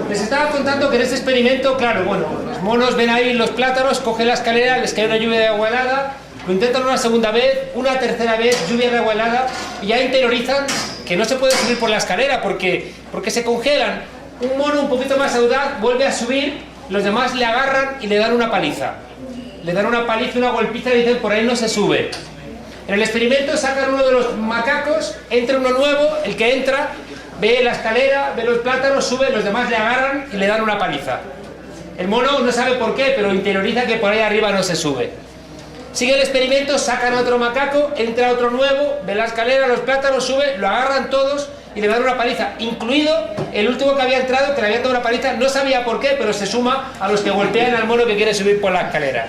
Les estaba contando que en este experimento, claro, bueno, los monos ven ahí los plátanos, cogen la escalera, les cae una lluvia de agua helada, lo intentan una segunda vez, una tercera vez, lluvia de agua helada, y ya interiorizan que no se puede subir por la escalera porque se congelan. Un mono un poquito más audaz vuelve a subir, los demás le agarran y le dan una paliza. Le dan una paliza, una golpiza y dicen, por ahí no se sube. En el experimento sacan uno de los macacos, entra uno nuevo, el que entra ve la escalera, ve los plátanos, sube, los demás le agarran y le dan una paliza. El mono no sabe por qué, pero interioriza que por ahí arriba no se sube. Sigue el experimento, sacan otro macaco, entra otro nuevo, ve la escalera, los plátanos, sube, lo agarran todos y le dan una paliza, incluido el último que había entrado, que le habían dado una paliza, no sabía por qué, pero se suma a los que golpean al mono que quiere subir por la escalera.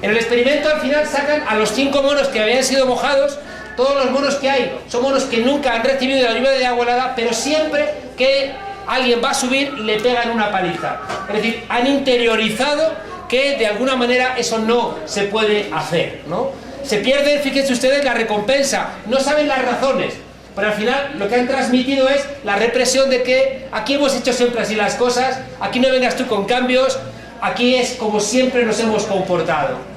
En el experimento al final sacan a los 5 monos que habían sido mojados. Todos los monos que hay son monos que nunca han recibido la lluvia de agua helada, pero siempre que alguien va a subir le pegan una paliza. Es decir, han interiorizado que de alguna manera eso no se puede hacer, ¿no? Se pierde, fíjense ustedes, la recompensa. No saben las razones, pero al final lo que han transmitido es la represión de que aquí hemos hecho siempre así las cosas, aquí no vengas tú con cambios, aquí es como siempre nos hemos comportado.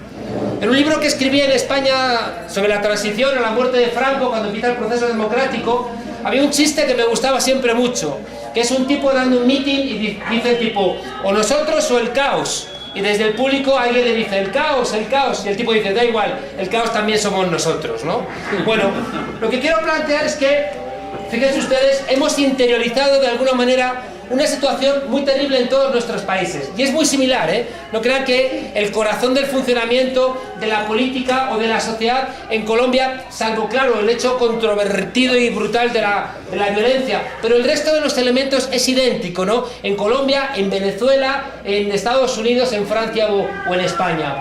En un libro que escribí en España sobre la transición a la muerte de Franco, cuando empieza el proceso democrático, había un chiste que me gustaba siempre mucho, que es un tipo dando un meeting y dice tipo, o nosotros o el caos. Y desde el público alguien le dice, el caos, y el tipo dice, da igual, el caos también somos nosotros, ¿no? Bueno, lo que quiero plantear es que, fíjense ustedes, hemos interiorizado de alguna manera una situación muy terrible en todos nuestros países. Y es muy similar, ¿eh? No crean que el corazón del funcionamiento de la política o de la sociedad en Colombia, salvo, claro, el hecho controvertido y brutal de la violencia, pero el resto de los elementos es idéntico, ¿no? En Colombia, en Venezuela, en Estados Unidos, en Francia o en España.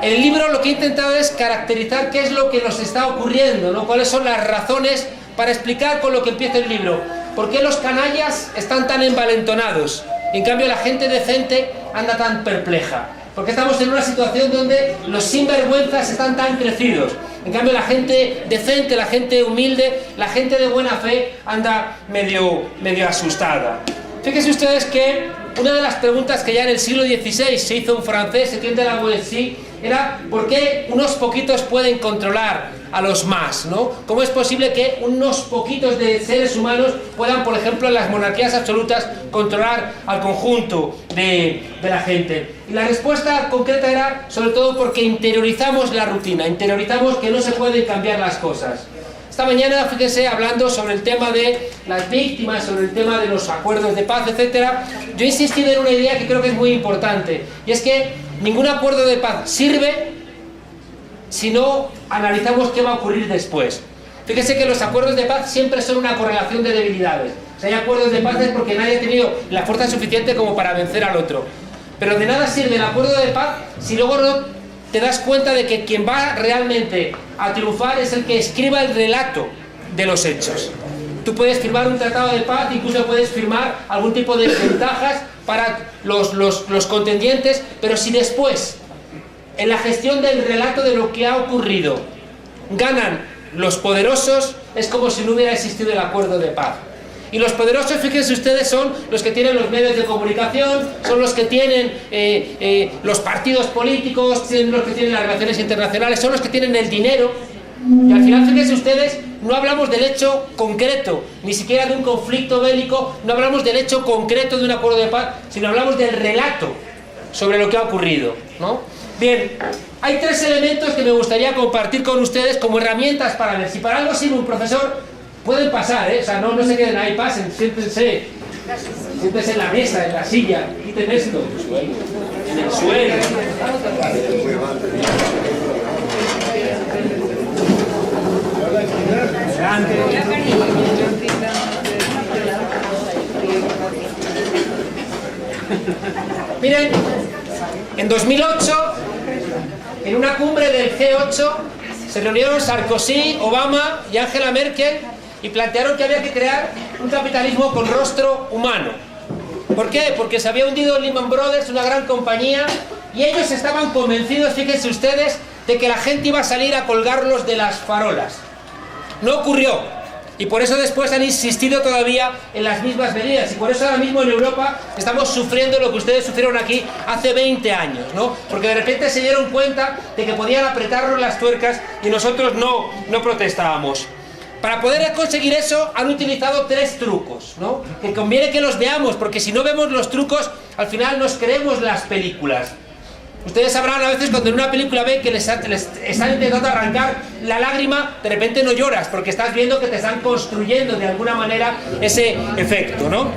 En el libro lo que he intentado es caracterizar qué es lo que nos está ocurriendo, ¿no? Cuáles son las razones para explicar con lo que empieza el libro. ¿Por qué los canallas están tan envalentonados? En cambio la gente decente anda tan perpleja. ¿Por qué estamos en una situación donde los sinvergüenzas están tan crecidos? En cambio la gente decente, la gente humilde, la gente de buena fe anda medio asustada. Fíjense ustedes que una de las preguntas que ya en el siglo XVI se hizo un francés, Etienne de la Boétie, era ¿por qué unos poquitos pueden controlar a los más, ¿no? ¿Cómo es posible que unos poquitos de seres humanos puedan, por ejemplo, en las monarquías absolutas, controlar al conjunto de la gente? Y la respuesta concreta era, sobre todo, porque interiorizamos la rutina, interiorizamos que no se pueden cambiar las cosas. Esta mañana, fíjense, hablando sobre el tema de las víctimas, sobre el tema de los acuerdos de paz, etcétera, yo he insistido en una idea que creo que es muy importante, y es que ningún acuerdo de paz sirve si no analizamos qué va a ocurrir después. Fíjense que los acuerdos de paz siempre son una correlación de debilidades. Si hay acuerdos de paz es porque nadie ha tenido la fuerza suficiente como para vencer al otro. Pero de nada sirve el acuerdo de paz si luego no te das cuenta de que quien va realmente a triunfar es el que escriba el relato de los hechos. Tú puedes firmar un tratado de paz, incluso puedes firmar algún tipo de ventajas para los contendientes, pero si después, en la gestión del relato de lo que ha ocurrido, ganan los poderosos, es como si no hubiera existido el acuerdo de paz. Y los poderosos, fíjense ustedes, son los que tienen los medios de comunicación, son los que tienen los partidos políticos, son los que tienen las relaciones internacionales, son los que tienen el dinero. Y al final, fíjense ustedes, no hablamos del hecho concreto, ni siquiera de un conflicto bélico, no hablamos del hecho concreto de un acuerdo de paz, sino hablamos del relato sobre lo que ha ocurrido, ¿no? Bien, hay 3 elementos que me gustaría compartir con ustedes como herramientas para ver si para algo sirve un profesor. Pueden pasar, o sea, no se queden ahí, pasen, siéntense en la mesa, en la silla, quiten esto, en el suelo. Adelante. Miren, en 2008, en una cumbre del G8, se reunieron Sarkozy, Obama y Angela Merkel y plantearon que había que crear un capitalismo con rostro humano. ¿Por qué? Porque se había hundido Lehman Brothers, una gran compañía, y ellos estaban convencidos, fíjense ustedes, de que la gente iba a salir a colgarlos de las farolas. No ocurrió. Y por eso después han insistido todavía en las mismas medidas. Y por eso ahora mismo en Europa estamos sufriendo lo que ustedes sufrieron aquí hace 20 años, ¿no? Porque de repente se dieron cuenta de que podían apretarnos las tuercas y nosotros no protestábamos. Para poder conseguir eso han utilizado 3 trucos, ¿no? Que conviene que los veamos, porque si no vemos los trucos, al final nos creemos las películas. Ustedes sabrán a veces cuando en una película ven que les están intentando arrancar la lágrima, de repente no lloras, porque estás viendo que te están construyendo de alguna manera ese efecto, ¿no?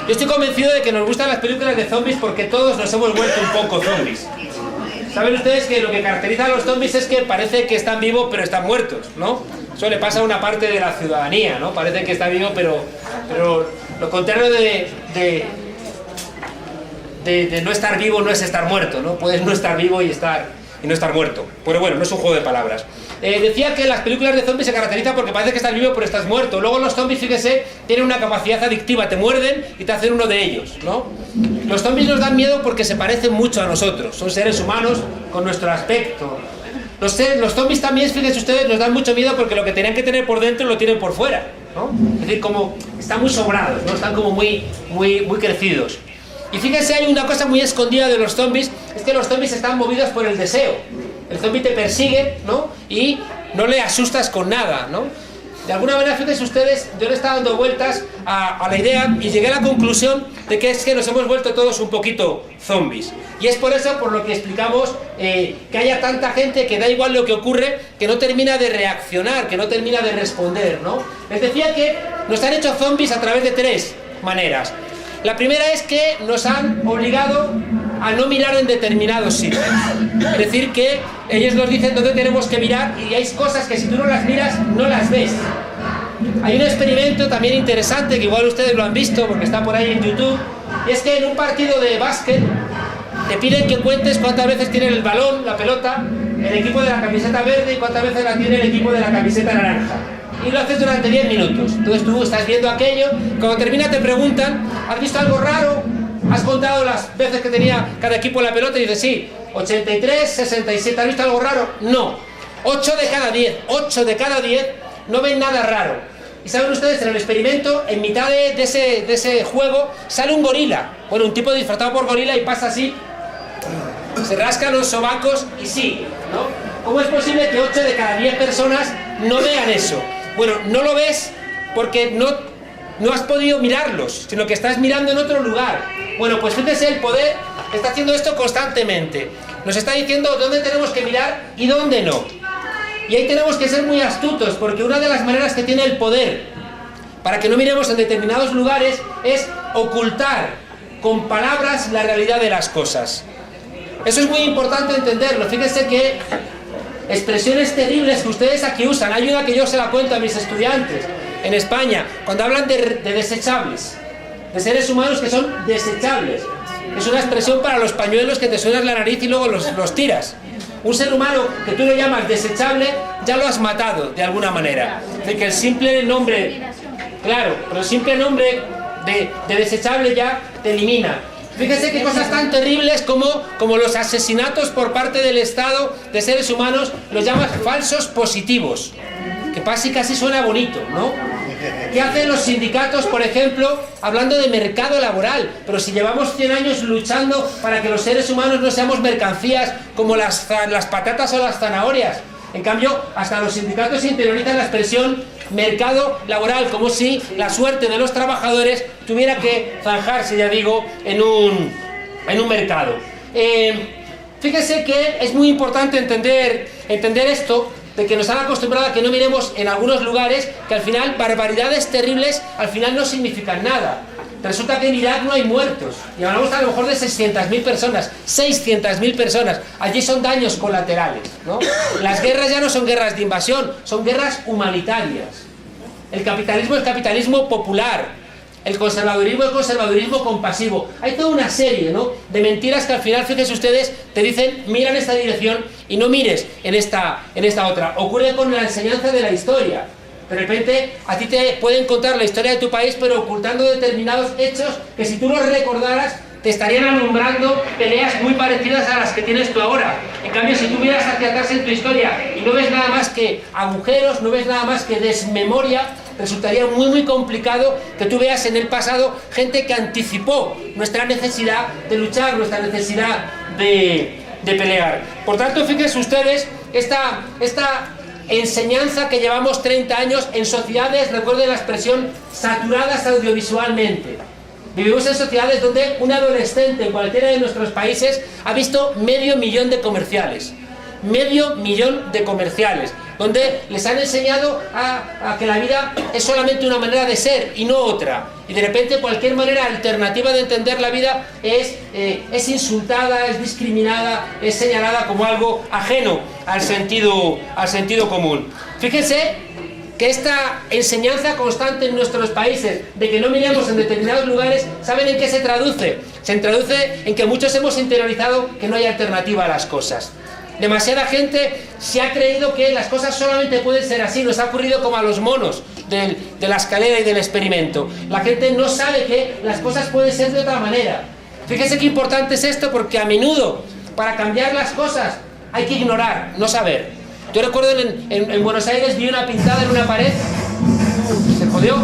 Yo estoy convencido de que nos gustan las películas de zombies porque todos nos hemos vuelto un poco zombies. Saben ustedes que lo que caracteriza a los zombies es que parece que están vivos pero están muertos, ¿no? Eso le pasa a una parte de la ciudadanía, ¿no? Parece que está vivo pero lo contrario de no estar vivo no es estar muerto, ¿no? Puedes no estar vivo y no estar muerto. Pero bueno, no es un juego de palabras. Decía que las películas de zombies se caracterizan porque parece que estás vivo pero estás muerto. Luego los zombies, fíjese, tienen una capacidad adictiva, te muerden y te hacen uno de ellos, ¿no? Los zombies nos dan miedo porque se parecen mucho a nosotros. Son seres humanos con nuestro aspecto. Los zombies también, fíjense ustedes, nos dan mucho miedo porque lo que tenían que tener por dentro lo tienen por fuera, ¿no? Es decir, como están muy sobrados, ¿no? Están como muy crecidos. Y fíjense, hay una cosa muy escondida de los zombies, es que los zombies están movidos por el deseo. El zombie te persigue, ¿no? Y no le asustas con nada, ¿no? De alguna manera, fíjense ustedes, yo le estaba dando vueltas a la idea y llegué a la conclusión de que es que nos hemos vuelto todos un poquito zombies. Y es por eso por lo que explicamos que haya tanta gente que da igual lo que ocurre, que no termina de reaccionar, que no termina de responder, ¿no? Les decía que nos han hecho zombies a través de 3 maneras. La primera es que nos han obligado a no mirar en determinados sitios. Es decir, que ellos nos dicen dónde tenemos que mirar y hay cosas que si tú no las miras, no las ves. Hay un experimento también interesante, que igual ustedes lo han visto porque está por ahí en YouTube, y es que en un partido de básquet te piden que cuentes cuántas veces tiene el balón, la pelota, el equipo de la camiseta verde y cuántas veces la tiene el equipo de la camiseta naranja. Y lo haces durante 10 minutos. Entonces tú estás viendo aquello, cuando termina te preguntan, ¿has visto algo raro? ¿Has contado las veces que tenía cada equipo la pelota? Y dices, sí, 83, 67, ¿has visto algo raro? No. 8 de cada 10 no ven nada raro. Y saben ustedes, en el experimento, en mitad de ese juego, sale un gorila. Bueno, un tipo disfrazado por gorila y pasa así, se rasca los sobacos y sigue, ¿no? ¿Cómo es posible que 8 de cada 10 personas no vean eso? Bueno, no lo ves porque no has podido mirarlos, sino que estás mirando en otro lugar. Bueno, pues fíjese, el poder está haciendo esto constantemente. Nos está diciendo dónde tenemos que mirar y dónde no. Y ahí tenemos que ser muy astutos, porque una de las maneras que tiene el poder para que no miremos en determinados lugares es ocultar con palabras la realidad de las cosas. Eso es muy importante entenderlo. Fíjense que expresiones terribles que ustedes aquí usan, hay una que yo se la cuento a mis estudiantes en España, cuando hablan de desechables, de seres humanos que son desechables. Es una expresión para los pañuelos que te suenas la nariz y luego los tiras. Un ser humano que tú lo llamas desechable, ya lo has matado de alguna manera. De que el simple nombre, claro, pero el simple nombre de desechable ya te elimina. Fíjese qué cosas tan terribles como los asesinatos por parte del Estado de seres humanos, los llamas falsos positivos. Que casi suena bonito, ¿no? ¿Qué hacen los sindicatos, por ejemplo, hablando de mercado laboral? Pero si llevamos 100 años luchando para que los seres humanos no seamos mercancías como las patatas o las zanahorias. En cambio, hasta los sindicatos interiorizan la expresión mercado laboral, como si la suerte de los trabajadores tuviera que zanjarse, ya digo, en un mercado. Fíjese que es muy importante entender esto, de que nos han acostumbrado a que no miremos en algunos lugares, que al final barbaridades terribles al final no significan nada. Resulta que en Irak no hay muertos, y hablamos a lo mejor de 600.000 personas, 600.000 personas, allí son daños colaterales, ¿no? Las guerras ya no son guerras de invasión, son guerras humanitarias. El capitalismo es capitalismo popular, el conservadurismo es conservadurismo compasivo. Hay toda una serie, ¿no?, de mentiras que al final, fíjense ustedes, te dicen mira en esta dirección y no mires en esta otra. Ocurre con la enseñanza de la historia. De repente a ti te pueden contar la historia de tu país, pero ocultando determinados hechos que si tú los recordaras te estarían alumbrando peleas muy parecidas a las que tienes tú ahora. En cambio, si tú miras hacia atrás en tu historia y no ves nada más que agujeros, no ves nada más que desmemoria, resultaría muy complicado que tú veas en el pasado gente que anticipó nuestra necesidad de luchar, nuestra necesidad de pelear. Por tanto, fíjense ustedes, esta enseñanza que llevamos 30 años en sociedades, recuerden la expresión, saturadas audiovisualmente. Vivimos en sociedades donde un adolescente en cualquiera de nuestros países ha visto 500.000 de comerciales. 500.000 de comerciales, donde les han enseñado a que la vida es solamente una manera de ser y no otra. Y de repente cualquier manera alternativa de entender la vida es insultada, es discriminada, es señalada como algo ajeno al sentido común. Fíjense que esta enseñanza constante en nuestros países de que no miremos en determinados lugares, ¿saben en qué se traduce? Se traduce en que muchos hemos interiorizado que no hay alternativa a las cosas. Demasiada gente se ha creído que las cosas solamente pueden ser así. Nos ha ocurrido como a los monos de la escalera y del experimento. La gente no sabe que las cosas pueden ser de otra manera. Fíjese qué importante es esto, porque a menudo para cambiar las cosas hay que ignorar, no saber. Yo recuerdo en Buenos Aires vi una pintada en una pared. Se jodió.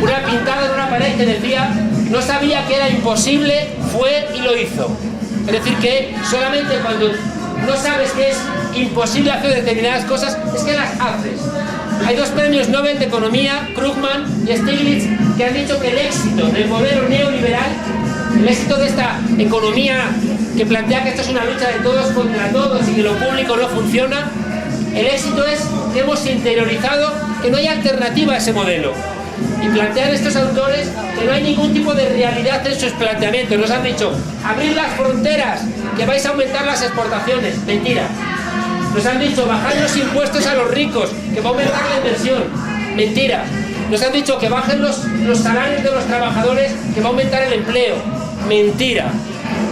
Una pintada en una pared que decía: no sabía que era imposible, fue y lo hizo. Es decir, que solamente cuando no sabes que es imposible hacer determinadas cosas, es que las haces. Hay 2 premios Nobel de Economía, Krugman y Stiglitz, que han dicho que el éxito del modelo neoliberal, el éxito de esta economía que plantea que esto es una lucha de todos contra todos y que lo público no funciona, el éxito es que hemos interiorizado que no hay alternativa a ese modelo. Y plantean estos autores que no hay ningún tipo de realidad en sus planteamientos. Nos han dicho: abrir las fronteras, que vais a aumentar las exportaciones. Mentira. Nos han dicho: bajar los impuestos a los ricos, que va a aumentar la inversión. Mentira. Nos han dicho que bajen los salarios de los trabajadores, que va a aumentar el empleo. Mentira.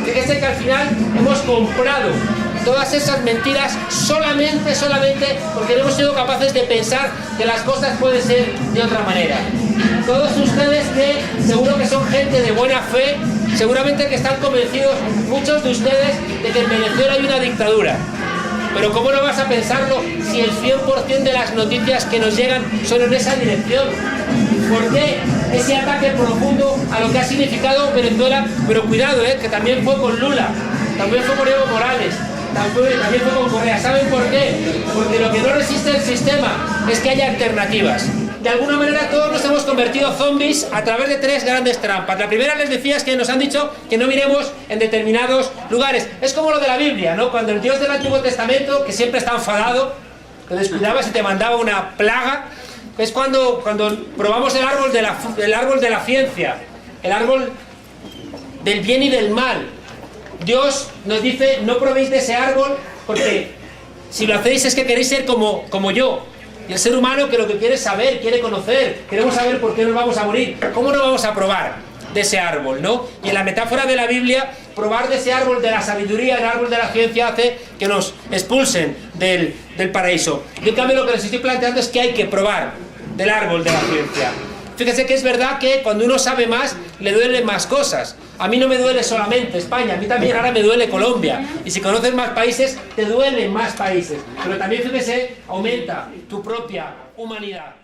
Fíjese que al final hemos comprado todas esas mentiras solamente porque no hemos sido capaces de pensar que las cosas pueden ser de otra manera. Todos ustedes que seguro que son gente de buena fe, seguramente que están convencidos, muchos de ustedes, de que en Venezuela hay una dictadura. Pero ¿cómo no vas a pensarlo si el 100% de las noticias que nos llegan son en esa dirección? ¿Por qué ese ataque profundo a lo que ha significado Venezuela? Pero cuidado, que también fue con Lula, también fue con Evo Morales, también fue con Correa. ¿Saben por qué? Porque lo que no resiste el sistema es que haya alternativas. De alguna manera todos nos hemos convertido zombies a través de 3 grandes trampas. La primera, les decía, es que nos han dicho que no miremos en determinados lugares. Es como lo de la Biblia, ¿no? Cuando el Dios del Antiguo Testamento, que siempre está enfadado, te descuidabas y te mandaba una plaga, es cuando probamos el árbol de la ciencia, el árbol del bien y del mal. Dios nos dice: no probéis de ese árbol, porque si lo hacéis es que queréis ser como yo. Y el ser humano, que lo que quiere es saber, quiere conocer, queremos saber por qué nos vamos a morir. ¿Cómo no vamos a probar de ese árbol, no? Y en la metáfora de la Biblia, probar de ese árbol de la sabiduría, el árbol de la ciencia, hace que nos expulsen del paraíso. Yo, en cambio, lo que les estoy planteando es que hay que probar del árbol de la ciencia. Fíjese que es verdad que cuando uno sabe más, le duelen más cosas. A mí no me duele solamente España, a mí también ahora me duele Colombia. Y si conoces más países, te duelen más países. Pero también, fíjese, aumenta tu propia humanidad.